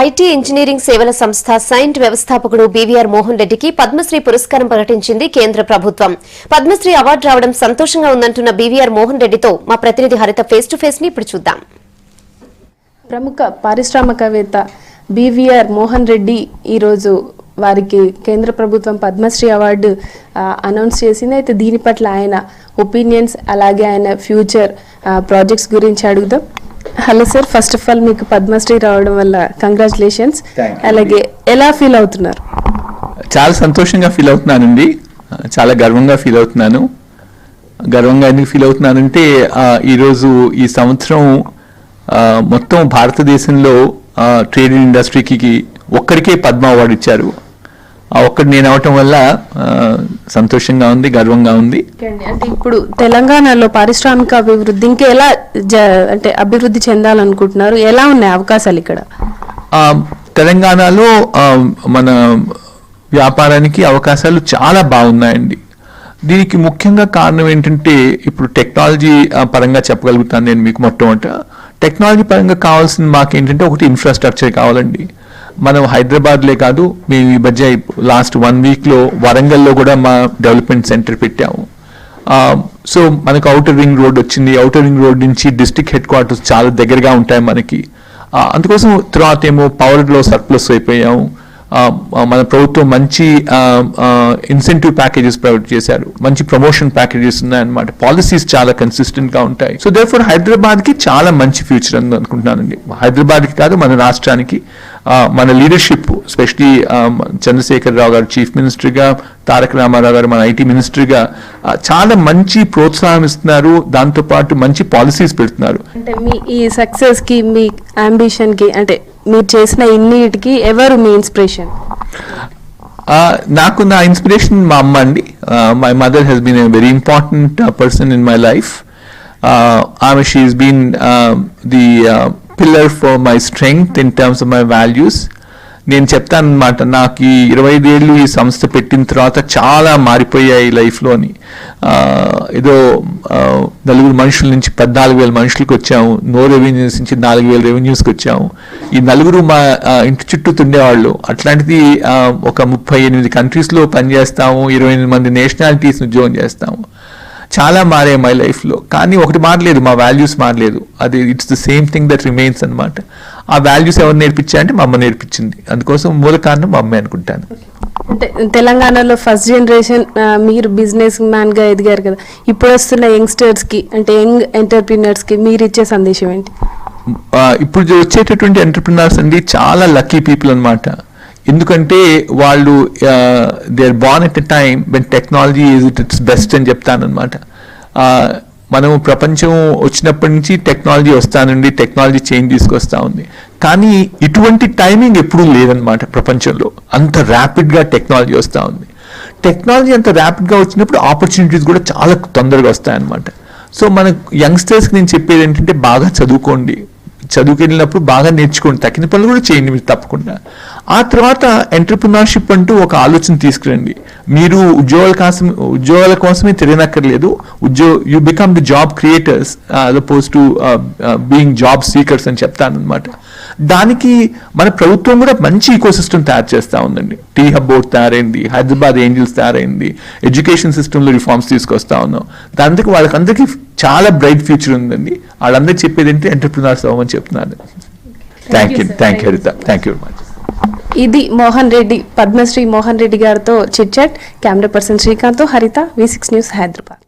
IT engineering సేవల సంస్థ saint వ్యవస్థాపకుడు బీవీఆర్ మోహన్ రెడ్డికి పద్మశ్రీ పురస్కారం ప్రకటించింది కేంద్ర ప్రభుత్వం. పద్మశ్రీ అవార్డు రావడం సంతోషంగా ఉందంటున్న బీవీఆర్ మోహన్ రెడ్డితో మా ప్రతినిధి హరిత ఫేస్ టు ఫేస్ ని ఇప్పుడు చూద్దాం. ప్రముఖ పారిశ్రామికవేత్త బీవీఆర్ మోహన్ రెడ్డి ఈరోజు వారికి కేంద్ర ప్రభుత్వం పద్మశ్రీ అవార్డు అనౌన్స్ చేసింది. అయితే దీని పట్ల ఆయన ఒపీనియన్స్ అలాగే ఆయన ఫ్యూచర్ ప్రాజెక్ట్స్ గురించి అడుగుదాం. Hello sir, first of all మీకు పద్మశ్రీ రావడం వల్ల కంగ్రాచులేషన్స్. అలాగే ఎలా ఫీల్ అవుతున్నారు? చాలా సంతోషంగా ఫీల్ అవుతున్నానండి, చాలా గర్వంగా ఫీల్ అవుతున్నాను. గర్వంగా ఎందుకు ఫీల్ అవుతున్నానంటే ఈరోజు ఈ సంవత్సరం మొత్తం భారతదేశంలో ట్రేడ్ ఇండస్ట్రీకి ఒక్కడికే పద్మ అవార్డు ఇచ్చారు. ఒక్కటి నేను అవటం వల్ల సంతోషంగా ఉంది, గర్వంగా ఉంది. అంటే ఇప్పుడు తెలంగాణలో పారిశ్రామిక అభివృద్ధి ఇంకా ఎలా అంటే అభివృద్ధి చెందాలనుకుంటున్నారు? ఎలా ఉన్నాయి అవకాశాలు ఇక్కడ? తెలంగాణలో మన వ్యాపారానికి అవకాశాలు చాలా బాగున్నాయండి. దీనికి ముఖ్యంగా కారణం ఏంటంటే ఇప్పుడు టెక్నాలజీ పరంగా చెప్పగలుగుతాను నేను మీకు. మొట్టమొదట టెక్నాలజీ పరంగా కావాల్సిన మాకేంటంటే ఒకటి ఇన్ఫ్రాస్ట్రక్చర్ కావాలండి. మనం హైదరాబాద్లే కాదు, మేము ఈ మధ్య లాస్ట్ 1 వీక్లో వరంగల్లో కూడా మా డెవలప్మెంట్ సెంటర్ పెట్టాము. సో మనకు ఔటర్ రింగ్ రోడ్ వచ్చింది. ఔటర్ రింగ్ రోడ్ నుంచి డిస్ట్రిక్ట్ హెడ్ క్వార్టర్స్ చాలా దగ్గరగా ఉంటాయి మనకి. అందుకోసం తర్వాత ఏమో పవర్లో సర్ప్లస్ అయిపోయాము. మన ప్రభుత్వం మంచి ఇన్సెంటివ్ ప్యాకేజెస్ ప్రొవైడ్ చేశారు, మంచి ప్రమోషన్ ప్యాకేజెస్ ఉన్నాయన్నమాట. పాలసీస్ చాలా కన్సిస్టెంట్ గా ఉంటాయి. సో దేర్ఫోర్ హైదరాబాద్ కి చాలా మంచి ఫ్యూచర్ అని అనుకుంటున్నానండి. హైదరాబాద్ కి కాదు, మన రాష్ట్రానికి. మన లీడర్షిప్ ఎస్పెషలీ చంద్రశేఖర్ రావు గారు చీఫ్ మినిస్టర్ గా, తారక రామారావు గారు మన ఐటీ మినిస్టర్ గా చాలా మంచి ప్రోత్సాహం ఇస్తున్నారు. దాంతో పాటు మంచి పాలసీస్ పెడుతున్నారు. అంటే మీ ఈ సక్సెస్ కి, మీ అంబిషన్ కి, అంటే మీరు చేసిన ఇన్నిటికి ఎవరు మీ ఇన్స్పిరేషన్? నాకు నా ఇన్స్పిరేషన్ మా అమ్మ అండి. My mother has been a very important person in my life. She has been the pillar for my strength in terms of my values. నేను చెప్తాను అనమాట, నాకు ఈ 25 ఏళ్ళు ఈ సంస్థ పెట్టిన తర్వాత చాలా మారిపోయాయి లైఫ్లోని. ఏదో 4 మనుషుల నుంచి 14,000 మనుషులకు వచ్చాము. నో రెవెన్యూస్ నుంచి 4,000 రెవెన్యూస్కి వచ్చాము. ఈ 4 మా ఇంటి చుట్టూ తుండేవాళ్ళు. అట్లాంటిది ఒక 38 కంట్రీస్లో పనిచేస్తాము, 28 మంది నేషనాలిటీస్ ఉద్యోగం చేస్తాము. చాలా మారే మై లైఫ్లో. కానీ ఒకటి మారలేదు, మా వాల్యూస్ మారలేదు. అది it's the same thing that remains అనమాట. ఆ వాల్యూస్ ఎవరు నేర్పించారంటే మా అమ్మ నేర్పించింది. అందుకోసం మూల కారణం మా అమ్మే అనుకుంటాను. అంటే తెలంగాణలో ఫస్ట్ జనరేషన్ మీరు బిజినెస్ మ్యాన్ గా ఎదిగారు కదా, ఇప్పుడు వస్తున్న యంగ్స్టర్స్ కి, అంటే యంగ్ ఎంటర్ప్రినర్స్ కి మీరు ఇచ్చే సందేశం ఏంటి? ఇప్పుడు వచ్చేటటువంటి ఎంటర్ప్రినర్స్ అండి చాలా లక్కీ పీపుల్ అనమాట. ఎందుకంటే వాళ్ళు they are born at a time when technology is its best అని చెప్తానమాట. మనం ప్రపంచం వచ్చినప్పటి నుంచి టెక్నాలజీ వస్తానండి, టెక్నాలజీ చేంజ్ తీసుకొస్తా ఉంది. కానీ ఇటువంటి టైమింగ్ ఎప్పుడూ లేదనమాట ప్రపంచంలో. అంత ర్యాపిడ్గా టెక్నాలజీ వస్తూ ఉంది. టెక్నాలజీ అంత ర్యాపిడ్గా వచ్చినప్పుడు ఆపర్చునిటీస్ కూడా చాలా తొందరగా వస్తాయన్నమాట. సో మన యంగ్స్టర్స్కి నేను చెప్పేది ఏంటంటే బాగా చదువుకోండి, చదువుకు వెళ్ళినప్పుడు బాగా నేర్చుకోండి, తక్కిన పనులు కూడా చేయండి మీరు తప్పకుండా. ఆ తర్వాత ఎంటర్ప్రినర్షిప్ అంటూ ఒక ఆలోచన తీసుకురండి. మీరు ఉద్యోగాల కోసమే తిరగనక్కర్లేదు. You become the job creators as opposed to being job seekers అని చెప్తానమాట. దానికి మన ప్రభుత్వం కూడా మంచి ఈకోసిస్టమ్ తయారు చేస్తూ ఉందండి. టీ హబ్ బోర్డ్ తయారైంది, హైదరాబాద్ ఏంజిల్స్ తయారైంది, ఎడ్యుకేషన్ సిస్టంలో రిఫార్మ్స్ తీసుకొస్తా ఉన్నాం. దానికి వాళ్ళకందరికీ చాలా బ్రైట్ ఫ్యూచర్ ఉందండి. వాళ్ళందరికీ చెప్పేది ఏంటి, ఎంటర్ప్రినర్స్ అవ్వమని చెప్తున్నారు. Thank you Haritha, thank you very much. ఇది మోహన్ రెడ్డి, పద్మశ్రీ మోహన్ రెడ్డి గారితో chit chat. Camera person Srikanth, Haritha, V6 news, Hyderabad.